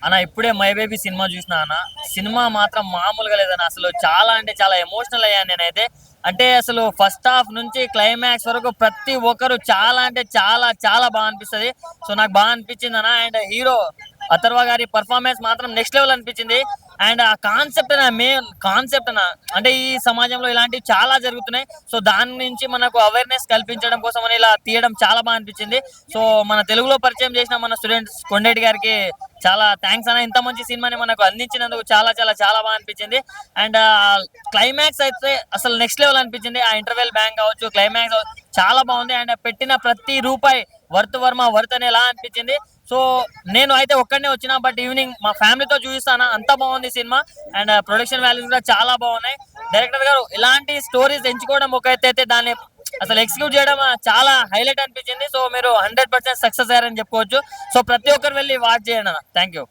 అన్న ఇప్పుడే my baby cinema చూసిన అన్న. సినిమా మాత్రం మామూలుగా లేదన్న. అసలు చాలా అంటే చాలా ఎమోషనల్ అయ్యాను నేనైతే. అంటే అసలు ఫస్ట్ హాఫ్ నుంచి క్లైమాక్స్ వరకు ప్రతి ఒక్కరు చాలా అంటే చాలా చాలా బాగా అనిపిస్తుంది. సో నాకు బాగా అనిపించింది అన్న. అండ్ హీరో అథర్వ గారి పర్ఫార్మెన్స్ మాత్రం నెక్స్ట్ లెవెల్ అనిపించింది. అండ్ ఆ కాన్సెప్ట్ అన్న, మెయిన్ కాన్సెప్ట్ అన్న, అంటే ఈ సమాజంలో ఇలాంటివి చాలా జరుగుతున్నాయి. సో దాని నుంచి మనకు అవేర్నెస్ కల్పించడం కోసం అని ఇలా తీయడం చాలా బాగా అనిపించింది. సో మన తెలుగులో పరిచయం చేసిన మన స్టూడెంట్స్ కొండేటి గారికి చాలా థ్యాంక్స్ అన్న. ఇంత మంచి సినిమాని మనకు అందించినందుకు చాలా చాలా చాలా బాగా అనిపించింది. అండ్ క్లైమాక్స్ అయితే అసలు నెక్స్ట్ లెవెల్ అనిపించింది. ఆ ఇంటర్వెల్ బ్యాంక్ కావచ్చు, క్లైమాక్స్ చాలా బాగుంది. అండ్ పెట్టిన ప్రతి రూపాయి వర్త్ వర్మ వర్త్ అనేలా అనిపించింది. సో నేను అయితే ఒక్కడనే వచ్చిన, బట్ ఈవినింగ్ మా ఫ్యామిలీతో చూపిస్తాను. అంత బాగుంది సినిమా. అండ్ ప్రొడక్షన్ వాల్యూస్ కూడా చాలా బాగున్నాయి. డైరెక్టర్ గారు ఇలాంటి స్టోరీస్ ఎంచుకోవడం ఒక ఎత్తు అయితే, దాన్ని అసలు ఎగ్జిక్యూట్ చేయడం చాలా హైలైట్ అనిపించింది. సో మీరు 100% సక్సెస్ అయ్యారని చెప్పుకోవచ్చు. సో ప్రతి ఒక్కరు వెళ్ళి వాచ్ చేయండి. Thank you.